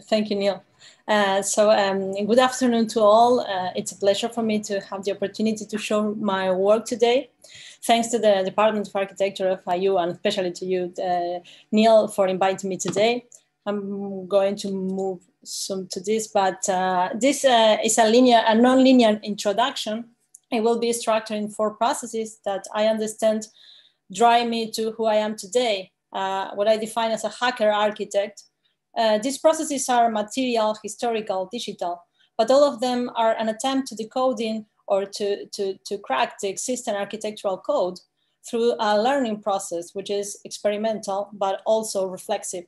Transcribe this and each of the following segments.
Thank you, Neil. Good afternoon to all. It's a pleasure for me to have the opportunity to show my work today. Thanks to the Department of Architecture of FIU and especially to you, Neil, for inviting me today. I'm going to move soon to this, but this is a non-linear introduction. It will be structured in 4 processes that I understand drive me to who I am today, what I define as a hacker architect. These processes are material, historical, digital, but all of them are an attempt to decoding or to crack the existing architectural code through a learning process, which is experimental, but also reflexive.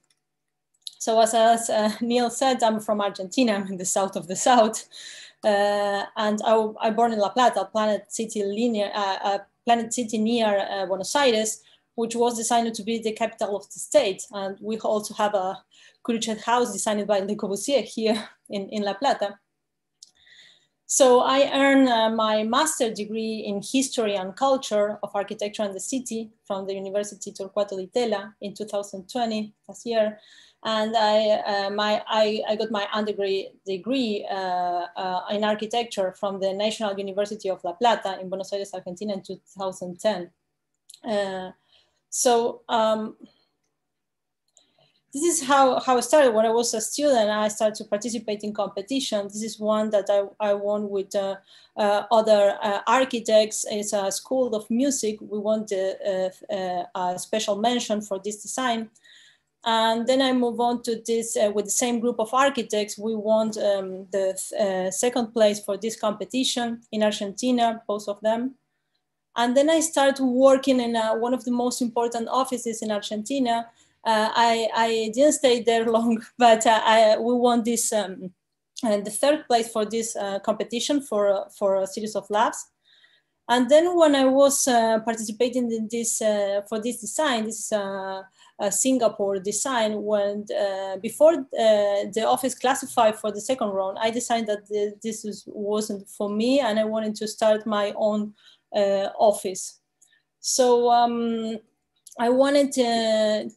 So as Neil said, I'm from Argentina, I'm in the south of the south. And I born in La Plata, a planet city near Buenos Aires, which was designed to be the capital of the state. And we also have a curated house designed by Le Corbusier here in La Plata. So I earned my master's degree in history and culture of architecture and the city from the University Torquato Di Tella in 2020, last year. And I got my undergraduate degree in architecture from the National University of La Plata in Buenos Aires, Argentina in 2010. This is how it started. When I was a student, I started to participate in competition. This is one that I won with other architects. It's a school of music. We won a special mention for this design. And then I move on to this with the same group of architects. We won the second place for this competition in Argentina, both of them. And then I started working in one of the most important offices in Argentina. I didn't stay there long, but we won this the third place for this competition for a series of labs. And then when I was participating in this for this design, this is a Singapore design, when before the office classified for the second round, I decided that this wasn't for me and I wanted to start my own office. So I wanted to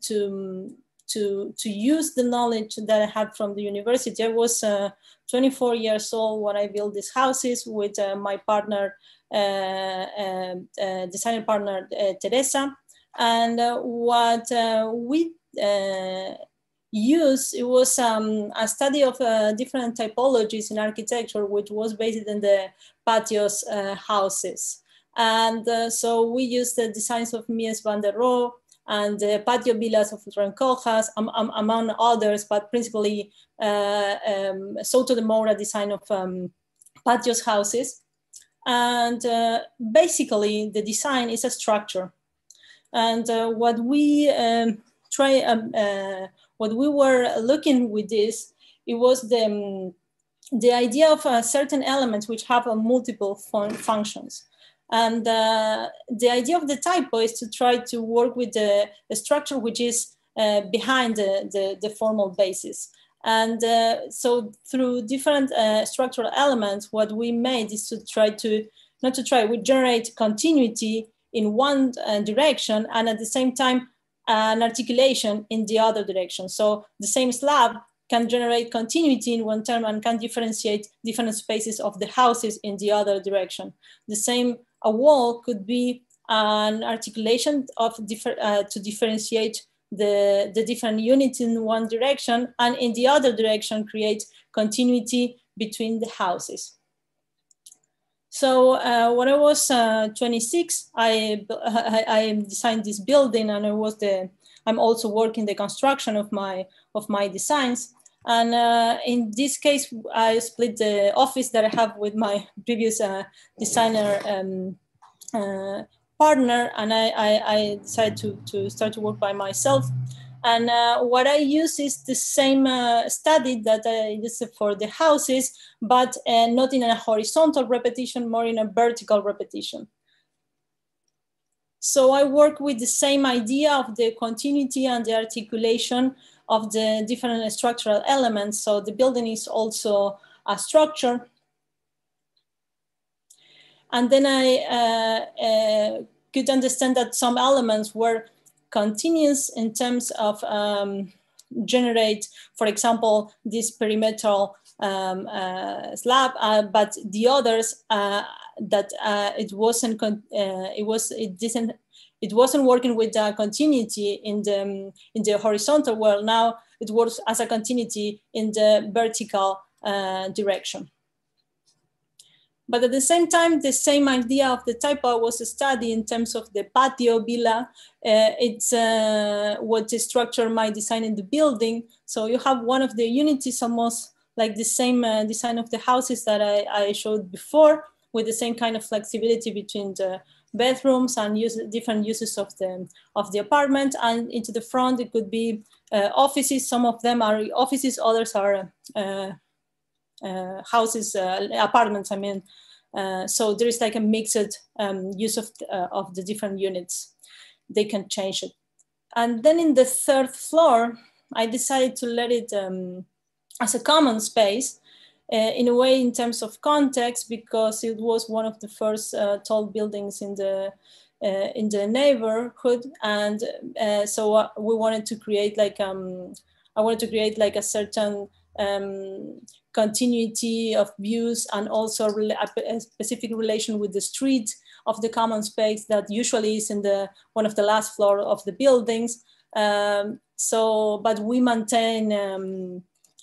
use the knowledge that I had from the university. I was 24 years old when I built these houses with my partner, designer partner, Teresa. And what we used, it was a study of different typologies in architecture, which was based in the patios houses. And so we used the designs of Mies van der Rohe and the patio villas of Rencojas, among others, but principally Souto de Moura design of patios houses. And basically the design is a structure. And what we were looking with this, it was the idea of certain elements which have multiple functions. And the idea of the typo is to try to work with the structure which is behind the formal basis. And so through different structural elements, what we made is to try to, we generate continuity in one direction and at the same time an articulation in the other direction. So the same slab can generate continuity in one term and can differentiate different spaces of the houses in the other direction. The same, a wall could be an articulation of to differentiate the different units in one direction, and in the other direction create continuity between the houses. So when I was 26, I designed this building, and I'm also working the construction of my designs. And in this case, I split the office that I have with my previous designer partner, and I decided to start to work by myself. And what I use is the same study that I used for the houses, but not in a horizontal repetition, more in a vertical repetition. So I work with the same idea of the continuity and the articulation of the different structural elements. So the building is also a structure. And then I could understand that some elements were continuous in terms of generate, for example, this perimeter slab, but the others that it wasn't working with continuity in the horizontal world. Now it works as a continuity in the vertical direction. But at the same time, the same idea of the typo was studied in terms of the patio villa. It's what the structure might design in the building. So you have one of the unities almost like the same design of the houses that I showed before, with the same kind of flexibility between the bedrooms and different uses of the apartment. And into the front, it could be offices. Some of them are offices, others are houses, apartments, I mean. So there is like a mixed use of the different units. They can change it. And then in the third floor, I decided to let it as a common space, in a way in terms of context, because it was one of the first tall buildings in the neighborhood. And so we wanted to create like, I wanted to create like a certain continuity of views, and also a specific relation with the street of the common space that usually is in one of the last floor of the buildings. But we maintain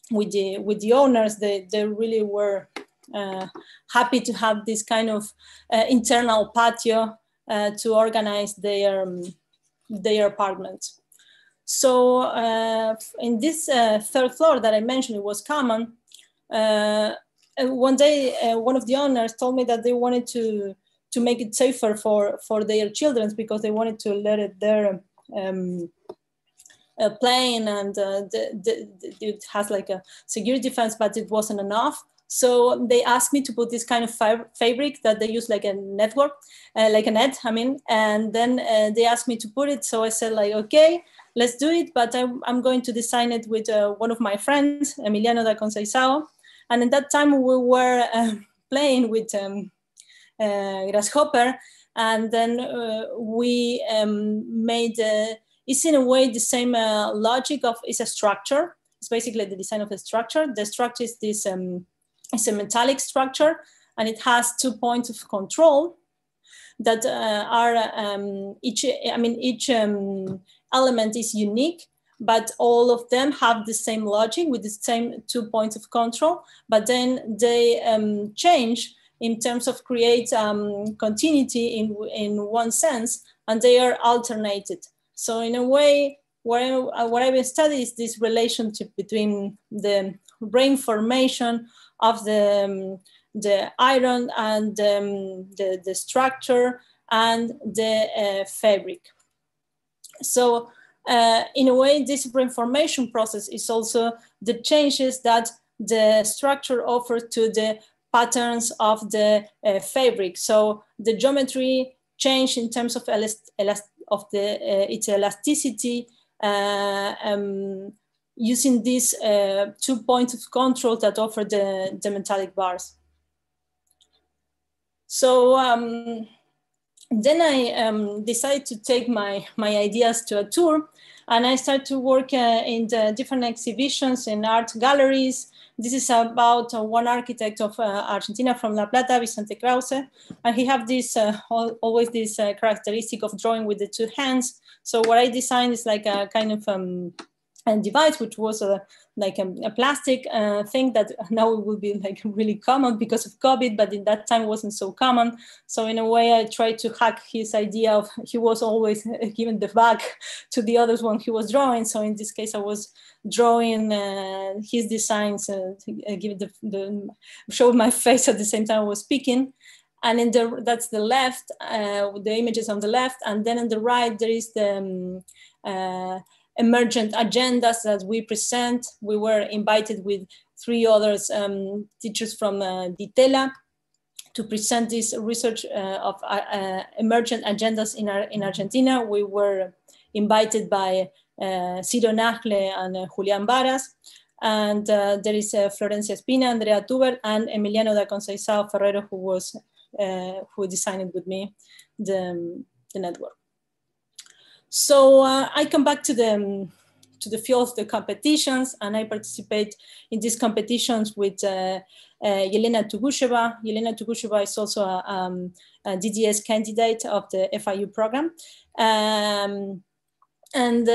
with the owners, they really were happy to have this kind of internal patio to organize their apartments. So in this third floor that I mentioned, it was common. One day, one of the owners told me that they wanted to make it safer for their children, because they wanted to let it there playing, and it has like a security fence, but it wasn't enough. So they asked me to put this kind of fabric that they use like a network, like a net, I mean, and then they asked me to put it. So I said like, okay, let's do it, but I'm going to design it with one of my friends, Emiliano da Conceição. And at that time we were playing with Grasshopper, and then we made, it's in a way the same logic of, it's a structure. It's basically the design of the structure. The structure is this, it's a metallic structure, and it has 2 points of control that are each element is unique, but all of them have the same logic with the same 2 points of control, but then they change in terms of create continuity in one sense, and they are alternated. So in a way, what I've studied is this relationship between the brain formation of the iron and the structure and the fabric. So in a way, this brain formation process is also the changes that the structure offers to the patterns of the fabric. So the geometry change in terms of its elasticity, using these 2 points of control that offer the metallic bars. So then I decided to take my ideas to a tour, and I started to work in the different exhibitions in art galleries. This is about one architect of Argentina from La Plata, Vicente Krause, and he have this always this characteristic of drawing with the 2 hands. So what I designed is like a kind of a device, which was like a plastic thing that now it will be like really common because of COVID, but in that time it wasn't so common. So in a way, I tried to hack his idea of, he was always giving the back to the others when he was drawing. So in this case, I was drawing his designs, give show my face at the same time I was speaking. And that's the left, the images on the left, and then on the right there is the emergent agendas that we present. We were invited with 3 others teachers from Ditela to present this research of emergent agendas in Argentina. We were invited by Ciro Nagle and Julián Varas, and there is Florencia Espina, Andrea Tuber, and Emiliano da Conceição Ferrero, who designed with me the network. So I come back to to the field of the competitions, and I participate in these competitions with Yelena Tugusheva. Yelena Tugusheva is also a DDes candidate of the FIU program. And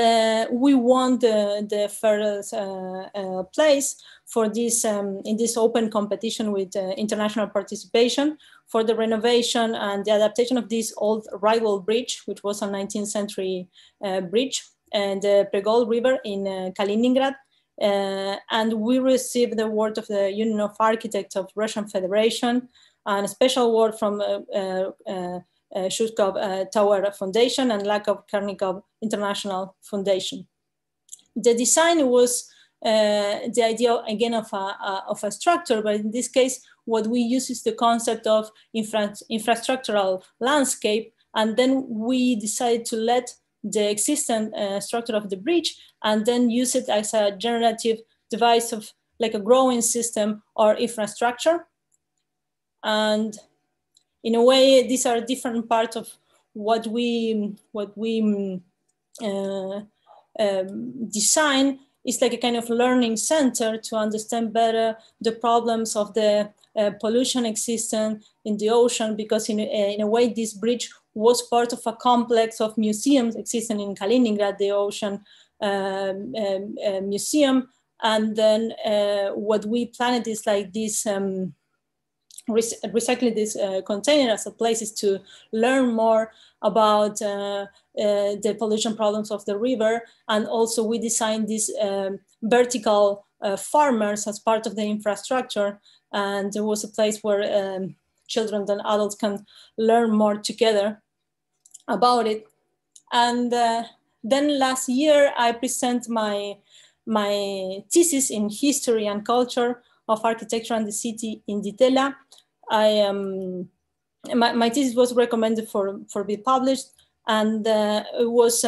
we won the first place for this in this open competition with international participation for the renovation and the adaptation of this old rival bridge, which was a 19th century bridge, and the Pregol River in Kaliningrad. And we received the award of the Union of Architects of Russian Federation, and a special award from Shutkov Tower Foundation and Lakov Karnikov International Foundation. The design was the idea again of a structure, but in this case, what we use is the concept of infrastructural landscape, and then we decided to let the existing structure of the bridge and then use it as a generative device of like a growing system or infrastructure. And in a way, these are different parts of what we design. Is like a kind of learning center to understand better the problems of the pollution existing in the ocean, because in a way, this bridge was part of a complex of museums existing in Kaliningrad, the ocean museum. And then what we planned is like this, recycling this container as a place to learn more about the pollution problems of the river. And also we designed these vertical farmers as part of the infrastructure. And there was a place where children and adults can learn more together about it. And then last year I present my thesis in history and culture of architecture and the city in Ditela. My thesis was recommended for being published, and it was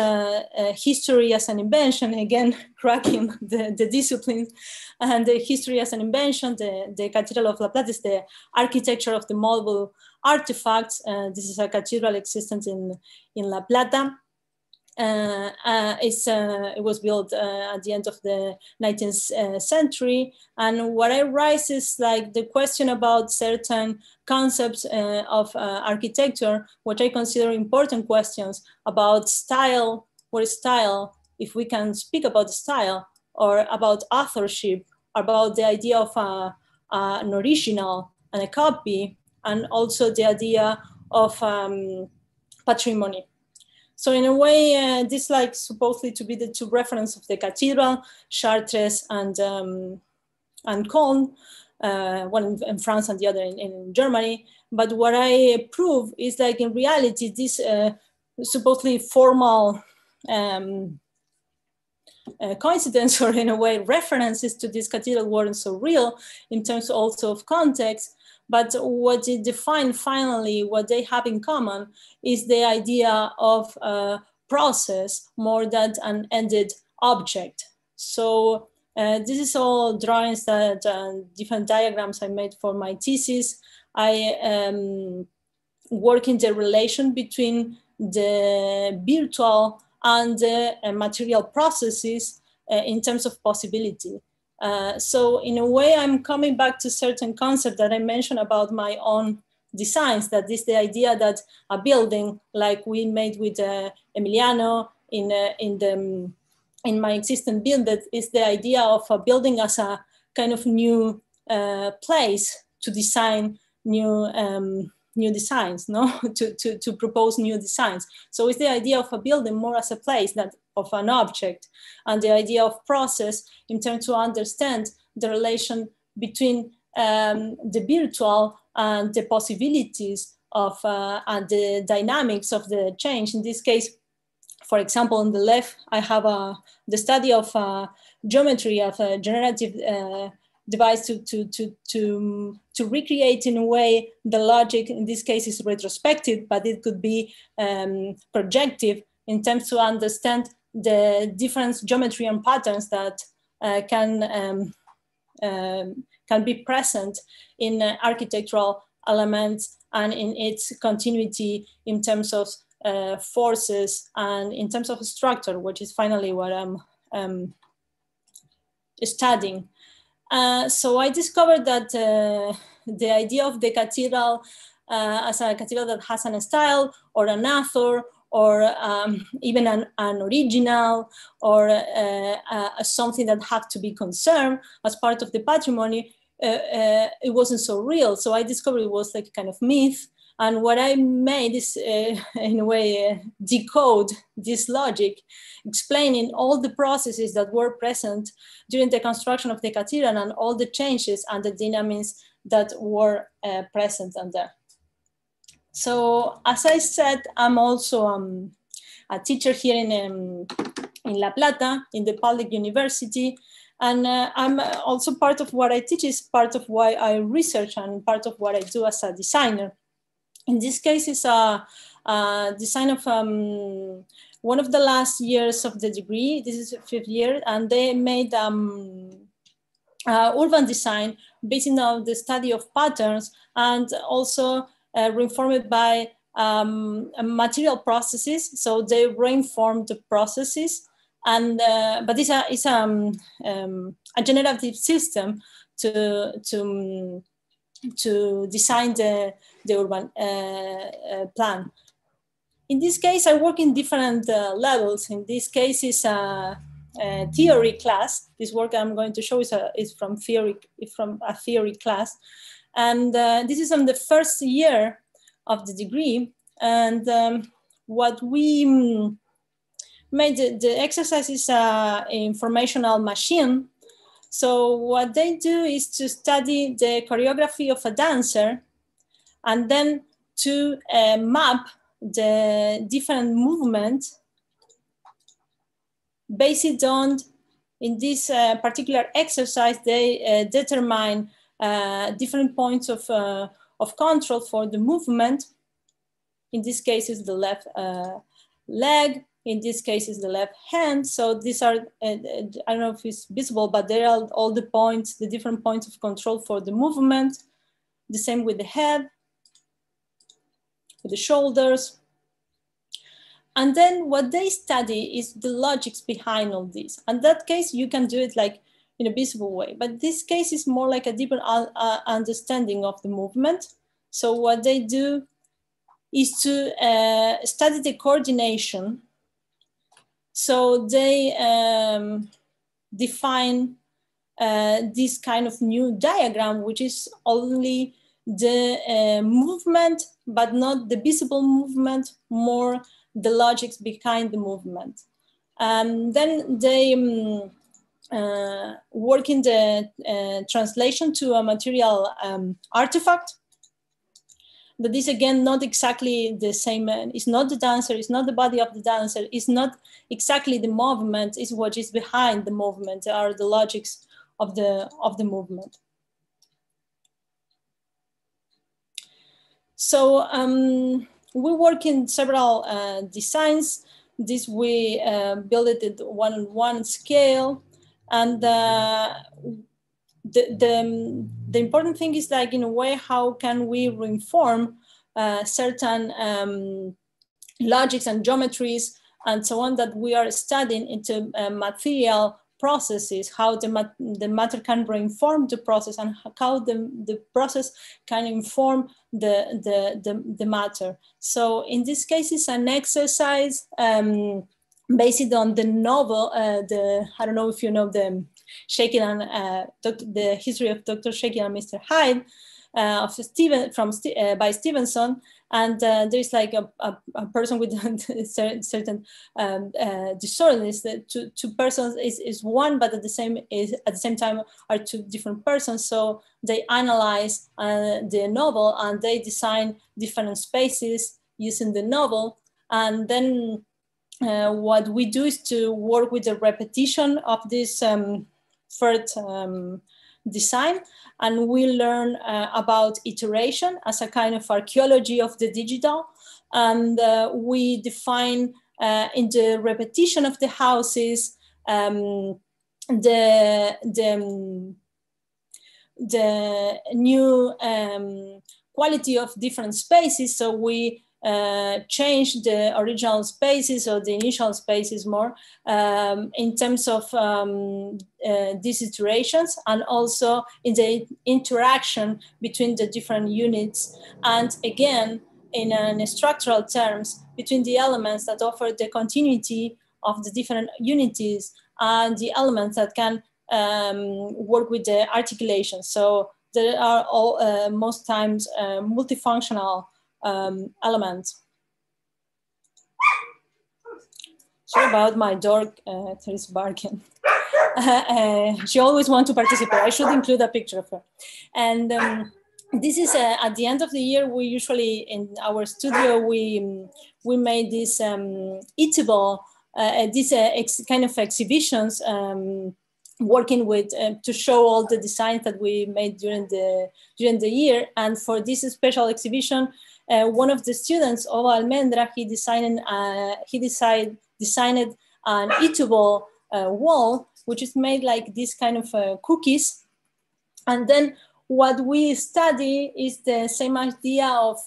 history as an invention, again, cracking the disciplines, and the history as an invention. The Cathedral of La Plata is the architecture of the mobile artifacts. This is a cathedral existent in La Plata. It was built at the end of the 19th century. And what I raise is like the question about certain concepts of architecture, which I consider important questions about style. What is style? If we can speak about style, or about authorship, about the idea of an original and a copy, and also the idea of patrimony. So in a way, this like supposedly to be the two references of the cathedral, Chartres and Caen, one in France and the other in Germany. But what I prove is like in reality, this supposedly formal coincidence, or in a way references to this cathedral weren't so real in terms also of context. But what it defined finally, what they have in common, is the idea of a process more than an ended object. So this is all drawings that different diagrams I made for my thesis. I work in the relation between the virtual and the material processes in terms of possibility. So in a way, I'm coming back to certain concept that I mentioned about my own designs, that is the idea that a building like we made with Emiliano in my existing build, that is the idea of a building as a kind of new place to design new designs, no? to propose new designs. So it's the idea of a building more as a place than of an object, and the idea of process in terms to understand the relation between the virtual and the possibilities of and the dynamics of the change. In this case, for example, on the left, I have the study of geometry of a generative device to recreate in a way the logic. In this case is retrospective, but it could be projective in terms to understand the different geometry and patterns that can be present in architectural elements and in its continuity in terms of forces and in terms of structure, which is finally what I'm studying. So I discovered that the idea of the cathedral as a cathedral that has an style or an author or even an original or something that had to be conserved as part of the patrimony, it wasn't so real. So I discovered it was like a kind of myth. And what I made is, in a way, decode this logic, explaining all the processes that were present during the construction of the cathedral and all the changes and the dynamics that were present on there. So, as I said, I'm also a teacher here in La Plata, in the public university. And I'm also part of what I teach is part of why I research and part of what I do as a designer. In this case, it's a design of one of the last years of the degree. This is the 5th year, and they made urban design based on the study of patterns and also reinformed by material processes. So they reinformed the processes, and but it's a generative system to design the urban plan. In this case, I work in different levels. In this case, it's a theory class. This work I'm going to show is from a theory class, and this is on the 1st year of the degree. And what we made the exercise is an informational machine. So what they do is to study the choreography of a dancer and then to map the different movements based on, in this particular exercise, they determine different points of control for the movement. In this case, is the left leg. In this case, is the left hand. So these are, I don't know if it's visible, but there are all the points, the different points of control for the movement. The same with the head, with the shoulders. And then what they study is the logics behind all this. In that case, you can do it like in a visible way, but this case is more like a deeper understanding of the movement. So what they do is to study the coordination. So they define this kind of new diagram, which is only the movement, but not the visible movement, more the logics behind the movement. Then they work in the translation to a material artifact. That is, again, not exactly the same. It's not the dancer, it's not the body of the dancer, it's not exactly the movement, it's what is behind the movement, are the logics of the movement. So we work in several designs. This we build it at 1-on-1 scale. And the important thing is, like, in a way, how can we reinform certain logics and geometries and so on that we are studying into material processes, how the matter can reinform the process and how the process can inform the matter. So in this case, it's an exercise based on the novel, I don't know if you know the Jekyll and the history of Dr. Jekyll and Mr. Hyde by Stevenson. And there's like a person with certain disorders. That two persons is one, but at the same time are two different persons. So they analyze the novel and they design different spaces using the novel. And then what we do is to work with the repetition of this third design, and we learn about iteration as a kind of archaeology of the digital. And we define in the repetition of the houses the new quality of different spaces. So we change the original spaces or the initial spaces more in terms of these iterations, and also in the interaction between the different units, and again in structural terms between the elements that offer the continuity of the different unities and the elements that can work with the articulation. So there are all most times multifunctional elements. Sorry about my dog, Therese barking. She always wants to participate. I should include a picture of her. And this is at the end of the year. We usually in our studio we made this eatable, kind of exhibitions. Working with to show all the designs that we made during the year. And for this special exhibition, one of the students, Ova Almendra, he designed an eatable wall, which is made like this kind of cookies. And then what we study is the same idea of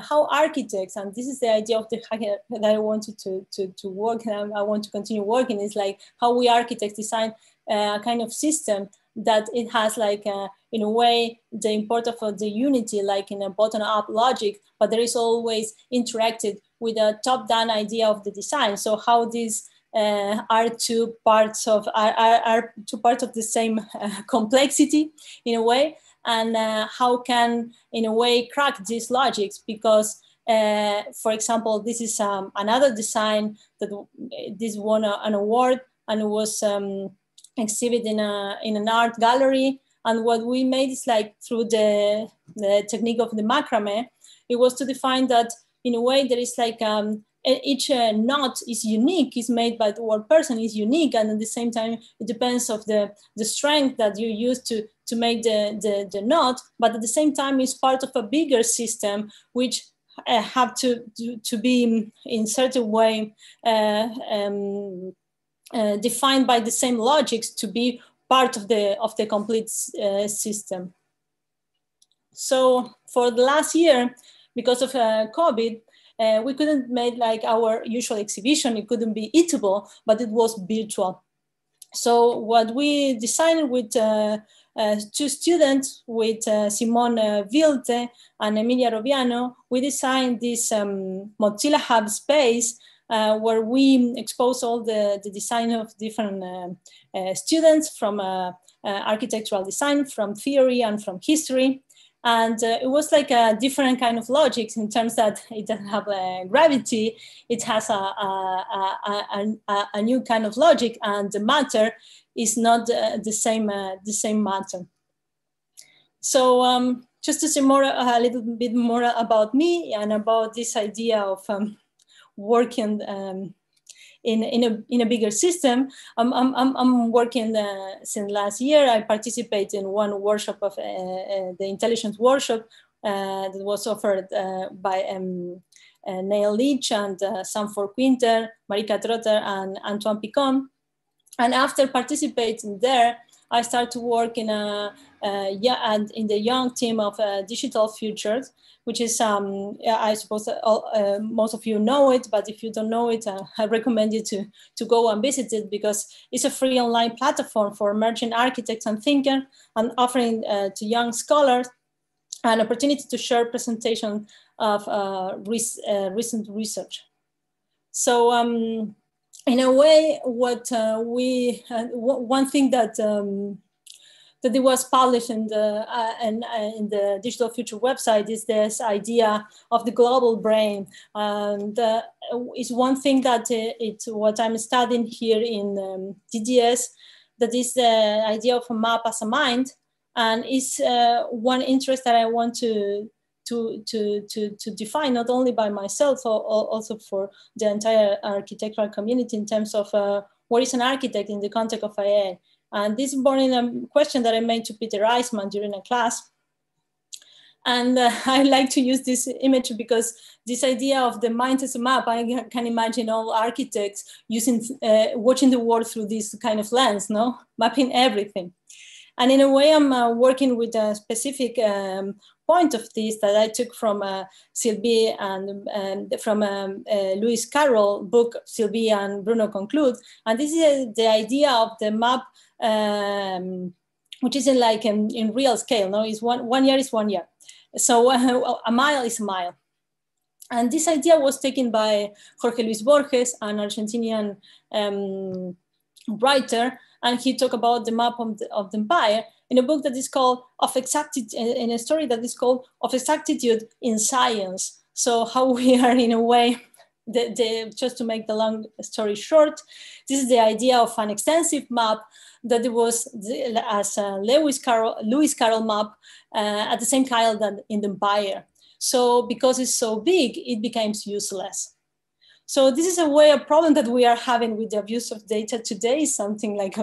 how architects, and this is the idea of the that I wanted to work, and I want to continue working, is like how we architects design a kind of system that it has like in a way the import of the unity, like in a bottom-up logic, but there is always interacted with a top-down idea of the design. So how these are two parts of the same complexity in a way. And how can, in a way, crack these logics? Because, for example, this is another design that this won an award, and it was exhibited in an art gallery. And what we made is like through the technique of the macrame, it was to define that in a way there is like each knot is unique, is made by the one person, is unique, and at the same time it depends of the strength that you use to make the knot, but at the same time it's part of a bigger system which have to be in certain way defined by the same logics to be part of the complete system. So for the last year, because of COVID, we couldn't make like our usual exhibition. It couldn't be eatable, but it was virtual. So what we designed with two students, with Simone Vilte and Emilia Roviano, we designed this Mozilla Hub space where we expose all the design of different students from architectural design, from theory and from history. And it was like a different kind of logics in terms that it doesn't have gravity. It has a new kind of logic, and the matter is not the same matter. So just to say a little bit more about me and about this idea of working in a bigger system. I'm working since last year. I participate in one workshop of the intelligence workshop that was offered by Neil Leach and Sanford Quinter, Marika Trotter, and Antoine Picon. And after participating there, I started to work in the young team of Digital Futures, which is, I suppose most of you know it, but if you don't know it, I recommend you to go and visit it, because it's a free online platform for emerging architects and thinkers, and offering to young scholars an opportunity to share presentation of recent research. So in a way, what one thing that that it was published in the Digital Future website is this idea of the global brain, and it's one thing that it's what I'm studying here in DDes, that is the idea of a map as a mind, and it's one interest that I want to define, not only by myself, or also for the entire architectural community, in terms of what is an architect in the context of AI. And this is born in a question that I made to Peter Eisman during a class. And I like to use this image because this idea of the mind as a map, I can imagine all architects using, watching the world through this kind of lens, no? Mapping everything. And in a way, I'm working with a specific point of this that I took from Sylvie and from Lewis Carroll book, Sylvie and Bruno Conclude. And this is the idea of the map, which isn't like in real scale. No, it's one year is 1 year. So a mile is a mile. And this idea was taken by Jorge Luis Borges, an Argentinian writer, and he talked about the map of the empire in a book that is called Of Exactitude, in a story that is called Of Exactitude in Science. So how we are in a way, just to make the long story short, this is the idea of an extensive map that it was as a Lewis Carroll map at the same scale than in the empire. So because it's so big, it becomes useless. So this is a problem that we are having with the abuse of data today, something like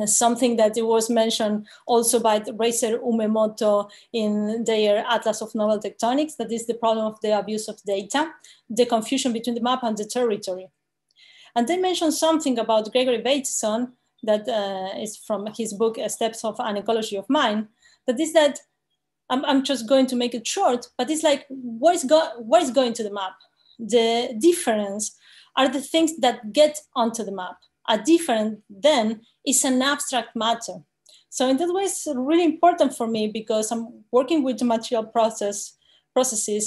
something that it was mentioned also by Reiser Umemoto in their Atlas of Novel Tectonics, that is the problem of the abuse of data, the confusion between the map and the territory. And they mentioned something about Gregory Bateson, that is from his book, Steps of an Ecology of Mind, that is that, I'm just going to make it short, but it's like, what is going to the map? The difference are the things that get onto the map. A different then is an abstract matter. So in that way, it's really important for me because I'm working with the material processes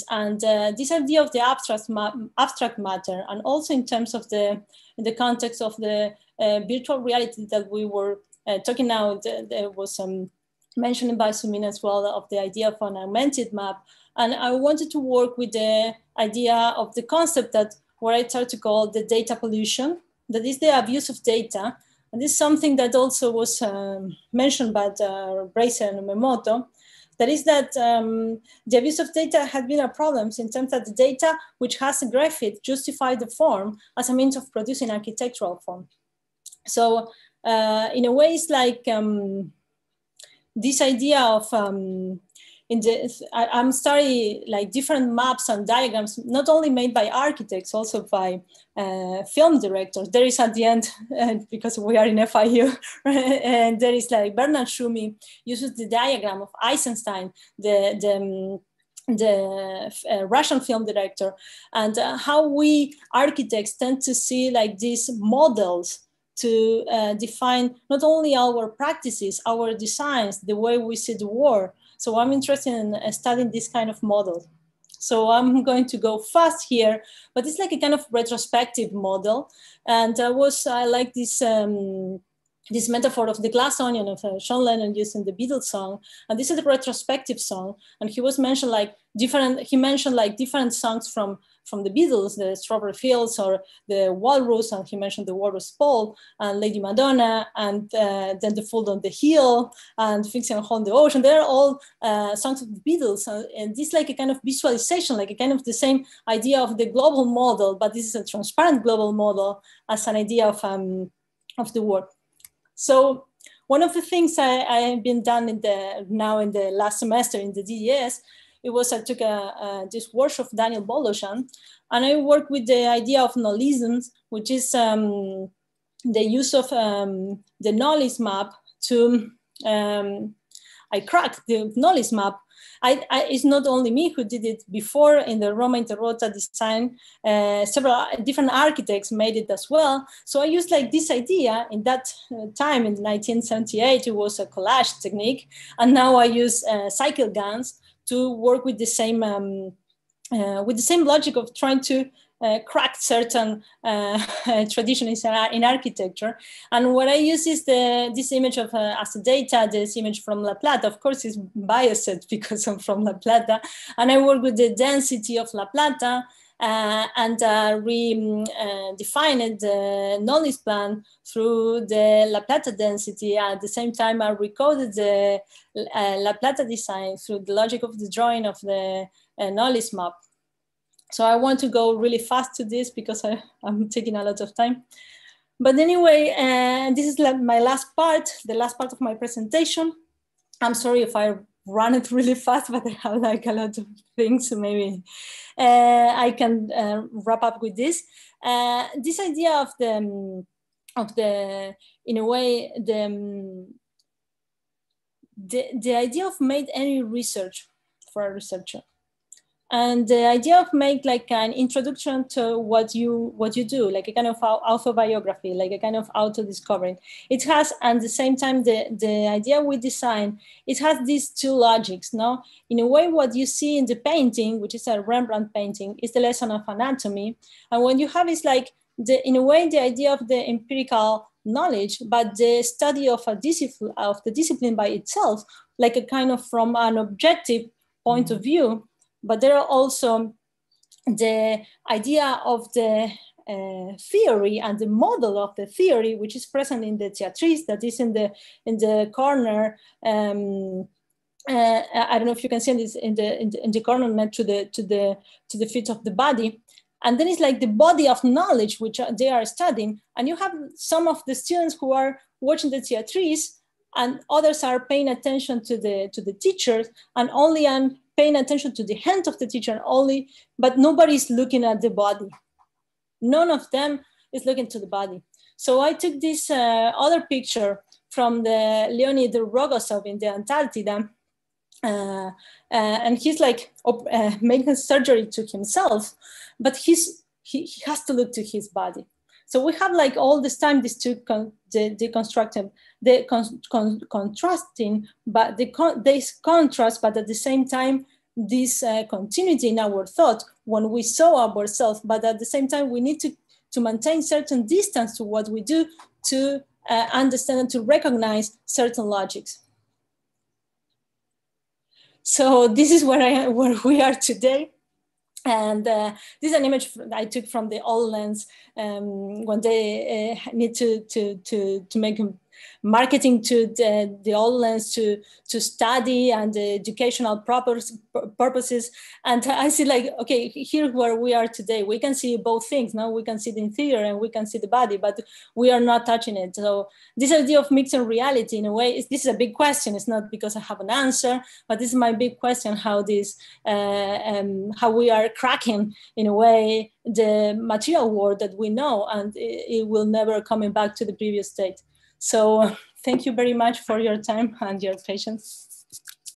and this idea of the abstract matter, and also in terms of in the context of the virtual reality that we were talking now, there was some mentioned by Sumin as well, of the idea of an augmented map. And I wanted to work with the idea of the concept that what I try to call the data pollution, that is the abuse of data. And this is something that also was mentioned by Reiser and Umemoto, that is that the abuse of data had been a problem in terms that the data which has a graphite justify the form as a means of producing architectural form. So in a way, it's like, this idea of I'm studying like different maps and diagrams, not only made by architects, also by film directors. There is at the end, because we are in FIU, and there is like Bernard Schumi uses the diagram of Eisenstein, the Russian film director, and how we architects tend to see like these models to define not only our practices, our designs, the way we see the world. So I'm interested in studying this kind of model. So I'm going to go fast here, but it's like a kind of retrospective model. And I like this, this metaphor of the glass onion of Sean Lennon using the Beatles song. And this is a retrospective song. And he mentioned like different songs from the Beatles, the Strawberry Fields or the Walrus, and he mentioned the Walrus Pole and Lady Madonna, and then The Fool on the Hill and Fixing a Hole in the Ocean. They're all songs of the Beatles. And this is like a kind of visualization, like a kind of the same idea of the global model, but this is a transparent global model as an idea of the world. So one of the things I have been done in the last semester in the DDes, it was I took this workshop of Daniel Boloshan, and I worked with the idea of nollisms, which is the use of the knowledge map to, I cracked the knowledge map. It's not only me who did it before in the Roma Interrota design, several different architects made it as well. So I used like this idea in that time in 1978, it was a collage technique. And now I use cycle guns to work with the same logic of trying to crack certain traditions in architecture. And what I use is this image of as a data, this image from La Plata. Of course, it's biased because I'm from La Plata. And I work with the density of La Plata and redefined the knowledge plan through the La Plata density. At the same time, I recoded the La Plata design through the logic of the drawing of the knowledge map. So I want to go really fast to this because I'm taking a lot of time. But anyway, this is like my last part, the last part of my presentation. I'm sorry if I run it really fast, but I have like a lot of things, so maybe I can wrap up with this. This idea of the in a way, the idea of made any research for a researcher. And the idea of make like an introduction to what you do, like a kind of autobiography, like a kind of auto-discovering. It has, at the same time, the idea we design, it has these two logics, no? In a way, what you see in the painting, which is a Rembrandt painting, is the lesson of anatomy. And when you have is like, in a way, the idea of the empirical knowledge, but the study of the discipline by itself, like a kind of from an objective point of view. But there are also the idea of the theory and the model of the theory, which is present in the Theatrice, that is in the corner. I don't know if you can see this in the corner next to the feet of the body. And then it's like the body of knowledge, which they are studying. And you have some of the students who are watching the Theatrice, and others are paying attention to the teachers, and only paying attention to the hand of the teacher only, but nobody's looking at the body. None of them is looking to the body. So I took this other picture from the Leonid Rogosov in the Antarctica, and he's like making surgery to himself, but he has to look to his body. So we have like all this time these two deconstructing, contrasting, but this contrast, but at the same time, this continuity in our thought when we saw ourselves, but at the same time, we need to maintain certain distance to what we do to understand and to recognize certain logics. So this is where we are today. And this is an image I took from the old lens when they need to make marketing to the old lens to study and educational purposes. And I see like, okay, here where we are today, we can see both things. Now we can see the interior and we can see the body, but we are not touching it. So this idea of mixing reality in a way, this is a big question. It's not because I have an answer, but this is my big question, how this, how we are cracking in a way the material world that we know, and it will never coming back to the previous state. So thank you very much for your time and your patience.